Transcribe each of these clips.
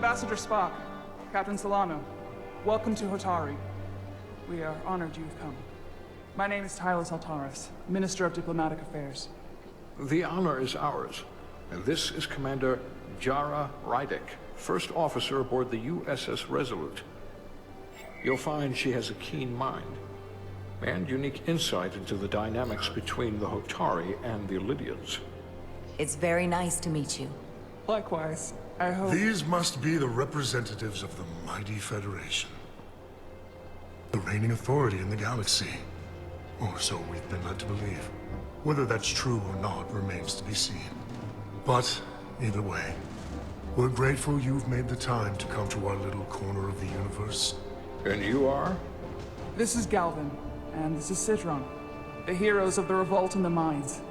Ambassador Spock, Captain Solano, welcome to Hotari. We are honored you've come. My name is Tylos Altaris, Minister of Diplomatic Affairs. The honor is ours, and this is Commander Jara Rydick, First Officer aboard the USS Resolute. You'll find she has a keen mind, and unique insight into the dynamics between the Hotari and the Lydians. It's very nice to meet you. Likewise, I hope... These must be the representatives of the mighty Federation. The reigning authority in the galaxy. Or so we've been led to believe. Whether that's true or not remains to be seen. But, either way, we're grateful you've made the time to come to our little corner of the universe. And you are? This is Galvin, and this is Citron, the heroes of the revolt in the mines.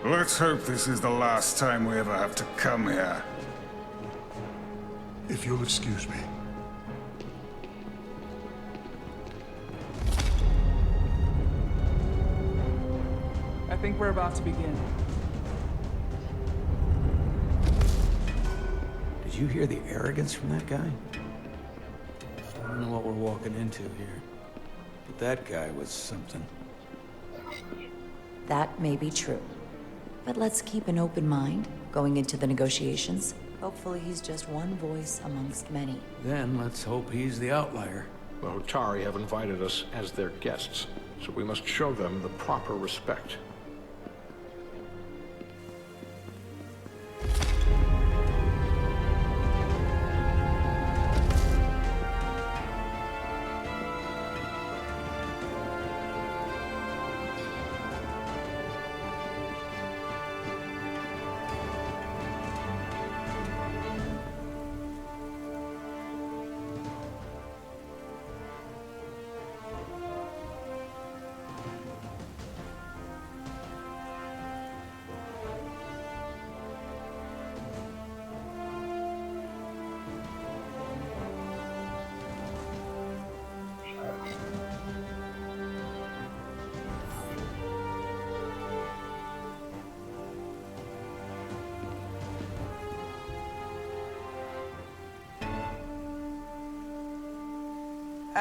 Let's hope this is the last time we ever have to come here. If you'll excuse me. I think we're about to begin. Did you hear the arrogance from that guy? I don't know what we're walking into here, but that guy was something. That may be true. But let's keep an open mind going into the negotiations. Hopefully he's just one voice amongst many. Then let's hope he's the outlier. The Hotari have invited us as their guests, so we must show them the proper respect.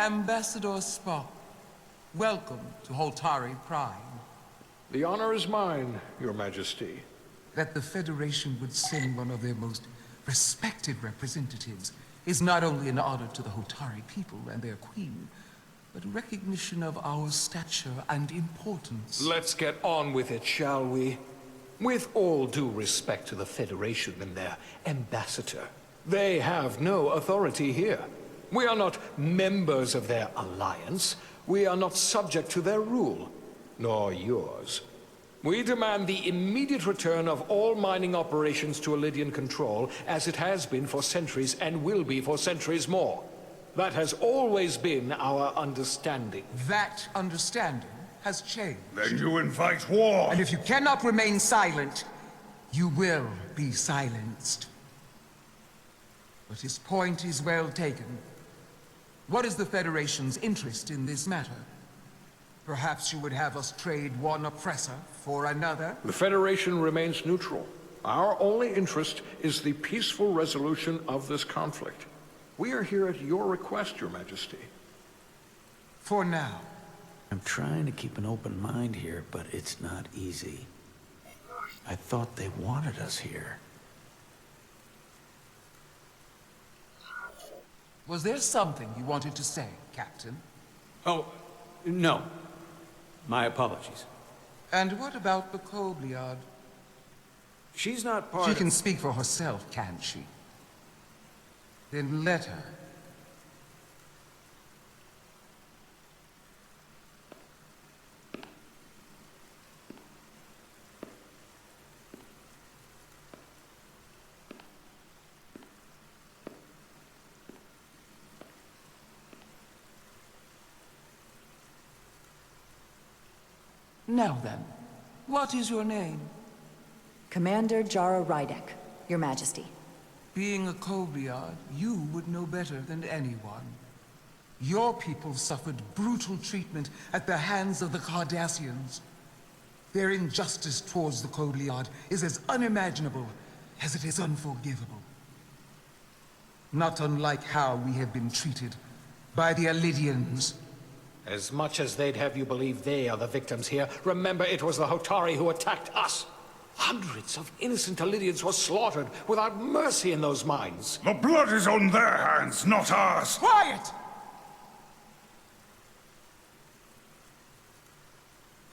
Ambassador Spock, welcome to Hotari Prime. The honor is mine, Your Majesty. That the Federation would send one of their most respected representatives is not only an honor to the Hotari people and their queen, but a recognition of our stature and importance. Let's get on with it, shall we? With all due respect to the Federation and their ambassador, they have no authority here. We are not members of their alliance. We are not subject to their rule, nor yours. We demand the immediate return of all mining operations to Lydian control, as it has been for centuries and will be for centuries more. That has always been our understanding. That understanding has changed. Then you invite war! And if you cannot remain silent, you will be silenced. But his point is well taken. What is the Federation's interest in this matter? Perhaps you would have us trade one oppressor for another? The Federation remains neutral. Our only interest is the peaceful resolution of this conflict. We are here at your request, Your Majesty. For now. I'm trying to keep an open mind here, but it's not easy. I thought they wanted us here. Was there something you wanted to say, Captain? Oh, no. My apologies. And what about the Kobliad? She's not part She of... can speak for herself, can't she? Then let her. Now then, what is your name? Commander Jara Rydick, Your Majesty. Being a Kobliad, you would know better than anyone. Your people suffered brutal treatment at the hands of the Cardassians. Their injustice towards the Kobliad is as unimaginable as it is unforgivable. Not unlike how we have been treated by the Alidians. As much as they'd have you believe they are the victims here, remember it was the Hotari who attacked us. Hundreds of innocent Alidians were slaughtered without mercy in those mines. The blood is on their hands, not ours! Quiet!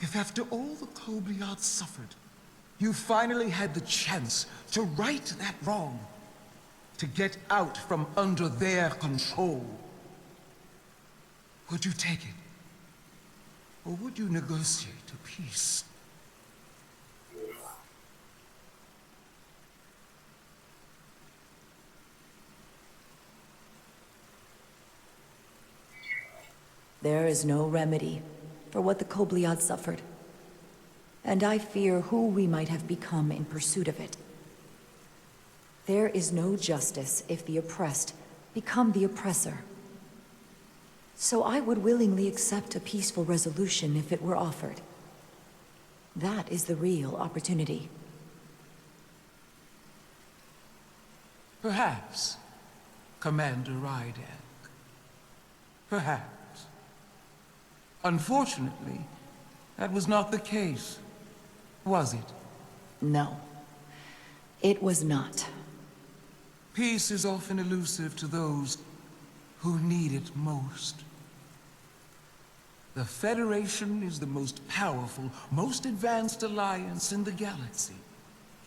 If after all the Kobliad suffered, you finally had the chance to right that wrong, to get out from under their control, would you take it? Or would you negotiate a peace? There is no remedy for what the Kobliad suffered, and I fear who we might have become in pursuit of it. There is no justice if the oppressed become the oppressor. So I would willingly accept a peaceful resolution if it were offered. That is the real opportunity. Perhaps, Commander Rydak. Perhaps. Unfortunately, that was not the case, was it? No, it was not. Peace is often elusive to those who need it most. The Federation is the most powerful, most advanced alliance in the galaxy.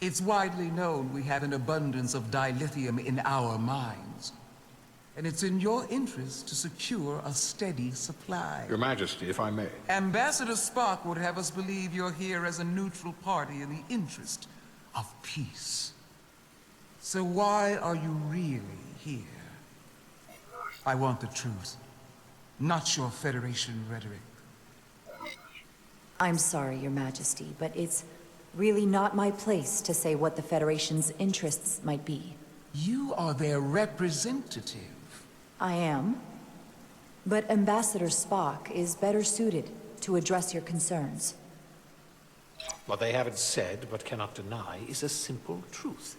It's widely known we have an abundance of dilithium in our mines. And it's in your interest to secure a steady supply. Your Majesty, if I may. Ambassador Spock would have us believe you're here as a neutral party in the interest of peace. So why are you really here? I want the truth, not your Federation rhetoric. I'm sorry, Your Majesty, but it's really not my place to say what the Federation's interests might be. You are their representative. I am. But Ambassador Spock is better suited to address your concerns. What they haven't said, but cannot deny, is a simple truth.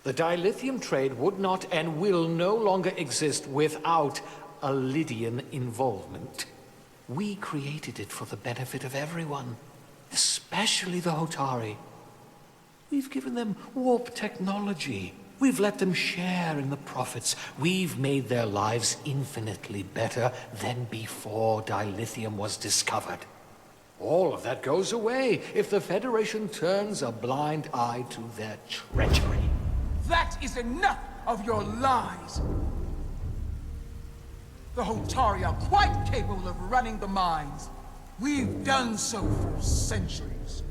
The dilithium trade would not and will no longer exist without Alidian involvement. We created it for the benefit of everyone, especially the Hotari. We've given them warp technology. We've let them share in the profits. We've made their lives infinitely better than before dilithium was discovered. All of that goes away if the Federation turns a blind eye to their treachery. That is enough of your lies! The Hotari are quite capable of running the mines. We've done so for centuries.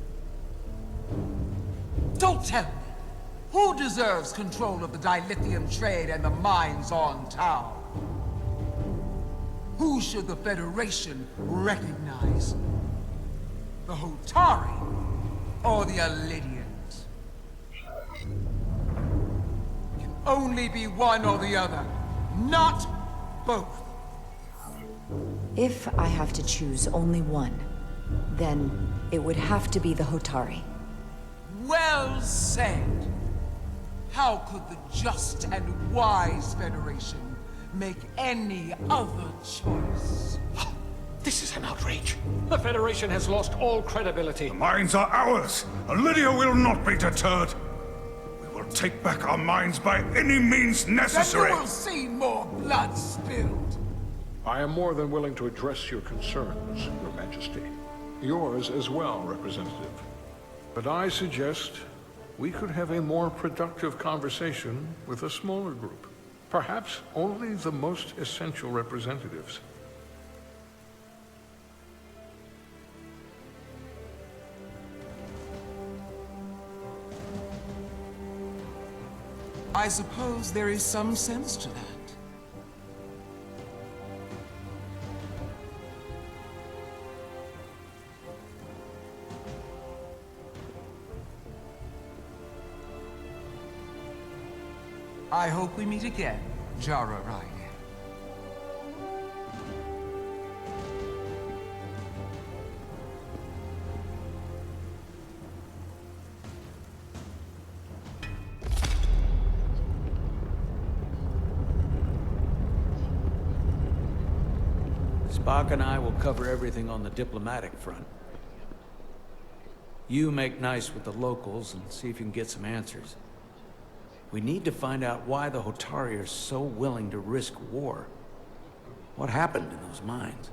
Don't tell me! Who deserves control of the dilithium trade and the mines on Tau? Who should the Federation recognize? The Hotari or the Alidians? It can only be one or the other, not both. If I have to choose only one, then it would have to be the Hotari. Well said. How could the just and wise Federation make any other choice? This is an outrage. The Federation has lost all credibility. The mines are ours. Lydia will not be deterred. We will take back our mines by any means necessary. Then you will see more blood spilled. I am more than willing to address your concerns, Your Majesty. Yours as well, Representative. But I suggest we could have a more productive conversation with a smaller group. Perhaps only the most essential representatives. I suppose there is some sense to that. I hope we meet again, Jara Ryder. Spock and I will cover everything on the diplomatic front. You make nice with the locals and see if you can get some answers. We need to find out why the Hotari are so willing to risk war. What happened in those mines?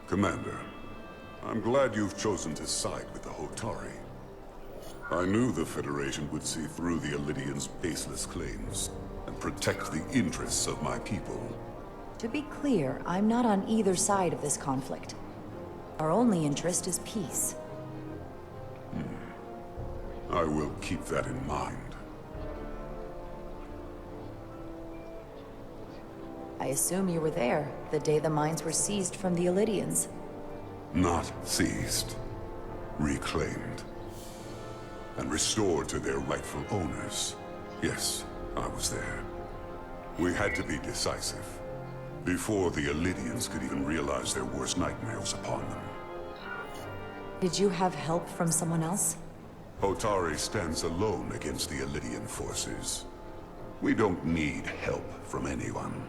Commander, I'm glad you've chosen to side with the Hotari. I knew the Federation would see through the Elidians' baseless claims and protect the interests of my people. To be clear, I'm not on either side of this conflict. Our only interest is peace. I will keep that in mind. I assume you were there, the day the mines were seized from the Elidians. Not seized. Reclaimed. And restored to their rightful owners. Yes, I was there. We had to be decisive. Before the Elidians could even realize their worst nightmares upon them. Did you have help from someone else? Hotari stands alone against the Elidian forces. We don't need help from anyone.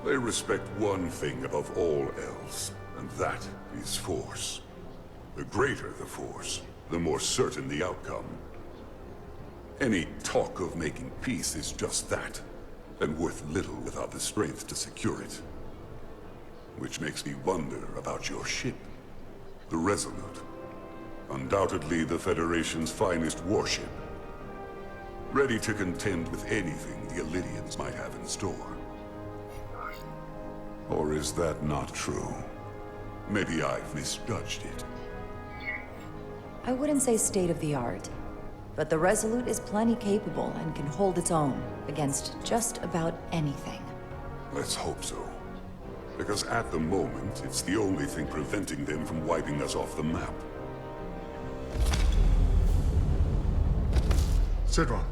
They respect one thing above all else, and that is force. The greater the force, the more certain the outcome. Any talk of making peace is just that, and worth little without the strength to secure it. Which makes me wonder about your ship, the Resolute. Undoubtedly the Federation's finest warship. Ready to contend with anything the Elidians might have in store. Or is that not true? Maybe I've misjudged it. I wouldn't say state-of-the-art, but the Resolute is plenty capable and can hold its own against just about anything. Let's hope so. Because at the moment, it's the only thing preventing them from wiping us off the map. Sidron.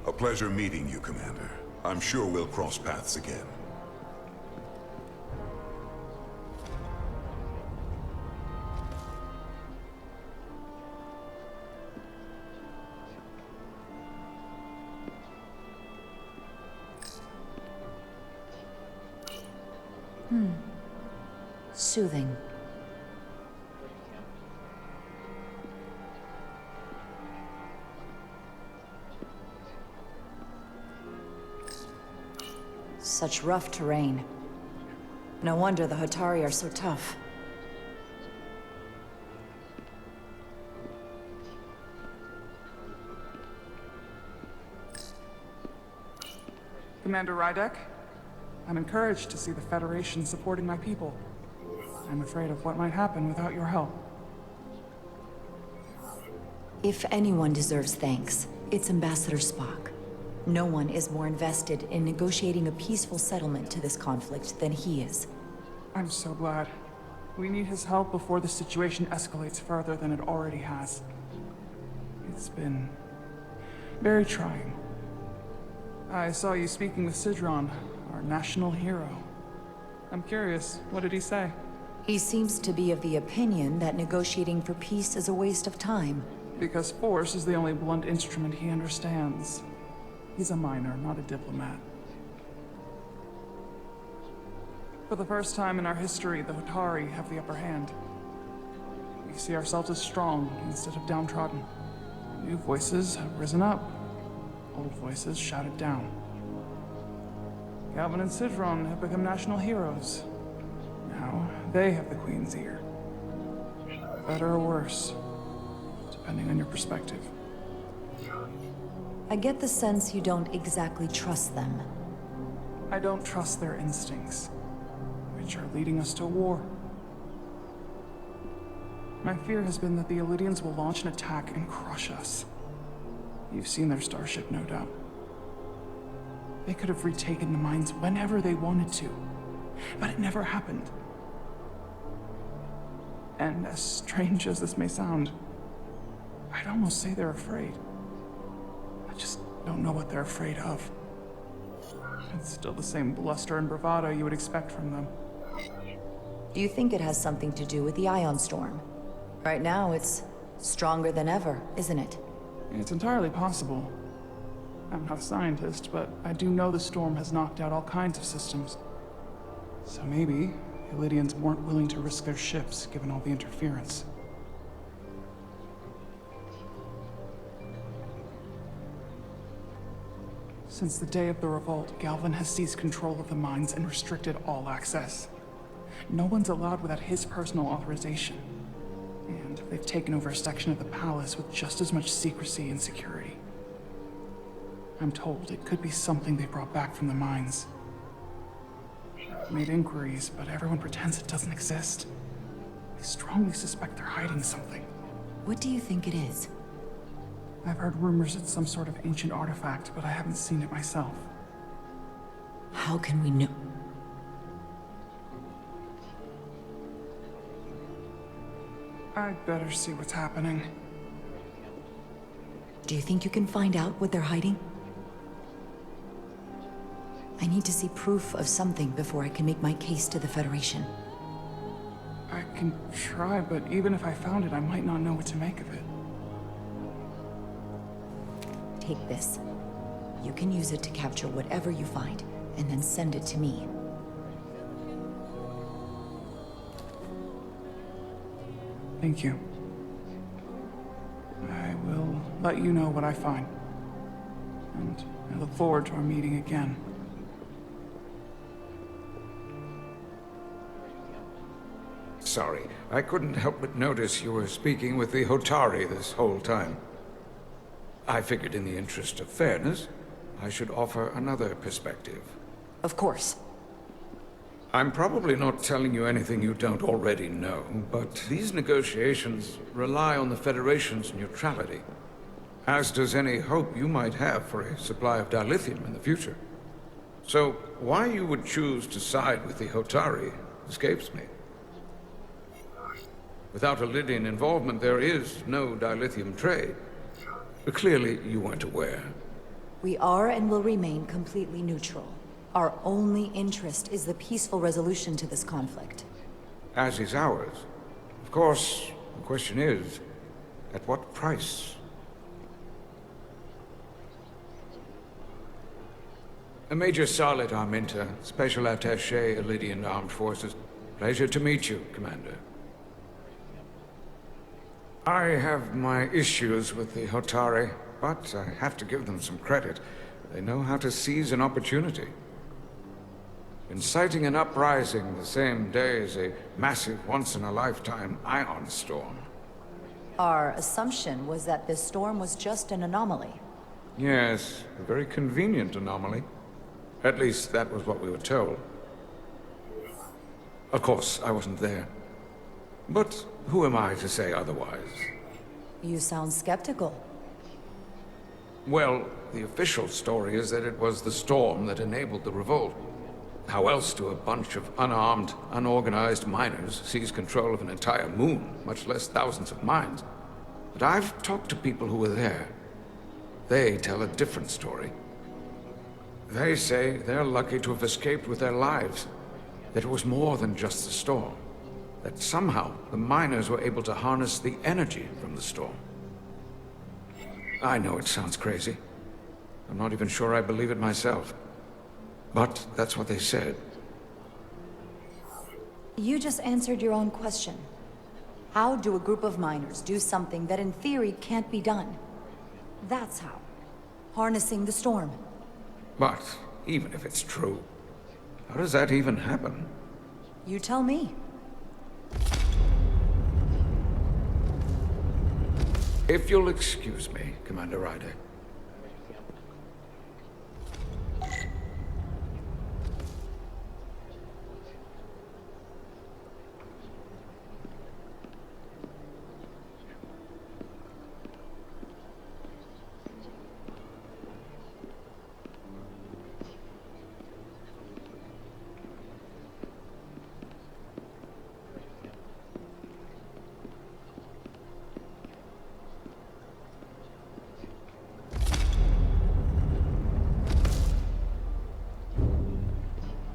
A pleasure meeting you, Commander. I'm sure we'll cross paths again. Soothing. Such rough terrain. No wonder the Hotari are so tough. Commander Rydek, I'm encouraged to see the Federation supporting my people. I'm afraid of what might happen without your help. If anyone deserves thanks, it's Ambassador Spock. No one is more invested in negotiating a peaceful settlement to this conflict than he is. I'm so glad. We need his help before the situation escalates further than it already has. It's been very trying. I saw you speaking with Sidron, our national hero. I'm curious, what did he say? He seems to be of the opinion that negotiating for peace is a waste of time. Because force is the only blunt instrument he understands. He's a miner, not a diplomat. For the first time in our history, the Hotari have the upper hand. We see ourselves as strong instead of downtrodden. New voices have risen up. Old voices shouted down. Calvin and Sidron have become national heroes. Now, they have the Queen's ear. Better or worse, depending on your perspective. I get the sense you don't exactly trust them. I don't trust their instincts, which are leading us to war. My fear has been that the Elidians will launch an attack and crush us. You've seen their starship, no doubt. They could have retaken the mines whenever they wanted to, but it never happened. And as strange as this may sound, I'd almost say they're afraid. I just don't know what they're afraid of. It's still the same bluster and bravado you would expect from them. Do you think it has something to do with the ion storm? Right now, it's stronger than ever, isn't it? It's entirely possible. I'm not a scientist, but I do know the storm has knocked out all kinds of systems. So maybe the Lydians weren't willing to risk their ships, given all the interference. Since the day of the revolt, Galvin has seized control of the mines and restricted all access. No one's allowed without his personal authorization. And they've taken over a section of the palace with just as much secrecy and security. I'm told it could be something they brought back from the mines. I've made inquiries, but everyone pretends it doesn't exist. I strongly suspect they're hiding something. What do you think it is? I've heard rumors it's some sort of ancient artifact, but I haven't seen it myself. How can we know? I'd better see what's happening. Do you think you can find out what they're hiding? I need to see proof of something before I can make my case to the Federation. I can try, but even if I found it, I might not know what to make of it. Take this. You can use it to capture whatever you find, and then send it to me. Thank you. I will let you know what I find. And I look forward to our meeting again. Sorry, I couldn't help but notice you were speaking with the Hotari this whole time. I figured in the interest of fairness, I should offer another perspective. Of course. I'm probably not telling you anything you don't already know, but these negotiations rely on the Federation's neutrality, as does any hope you might have for a supply of dilithium in the future. So, why you would choose to side with the Hotari escapes me. Without a Lydian involvement, there is no dilithium trade. But clearly, you weren't aware. We are and will remain completely neutral. Our only interest is the peaceful resolution to this conflict. As is ours. Of course, the question is, at what price? Major Salit Arminta, Special Attaché, Lydian Armed Forces. Pleasure to meet you, Commander. I have my issues with the Hotari, but I have to give them some credit. They know how to seize an opportunity. Inciting an uprising the same day as a massive, once-in-a-lifetime ion storm. Our assumption was that this storm was just an anomaly. Yes, a very convenient anomaly. At least that was what we were told. Of course, I wasn't there. But who am I to say otherwise? You sound skeptical. Well, the official story is that it was the storm that enabled the revolt. How else do a bunch of unarmed, unorganized miners seize control of an entire moon, much less thousands of mines? But I've talked to people who were there. They tell a different story. They say they're lucky to have escaped with their lives. That it was more than just the storm. That somehow the miners were able to harness the energy from the storm. I know it sounds crazy. I'm not even sure I believe it myself. But that's what they said. You just answered your own question. How do a group of miners do something that in theory can't be done? That's how. Harnessing the storm. But even if it's true, how does that even happen? You tell me. If you'll excuse me, Commander Ryder.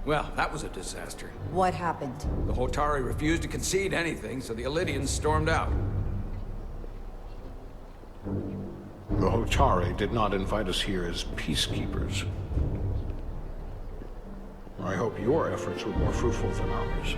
Well, that was a disaster. What happened? The Hotari refused to concede anything, so the Elydians stormed out. The Hotari did not invite us here as peacekeepers. I hope your efforts were more fruitful than ours.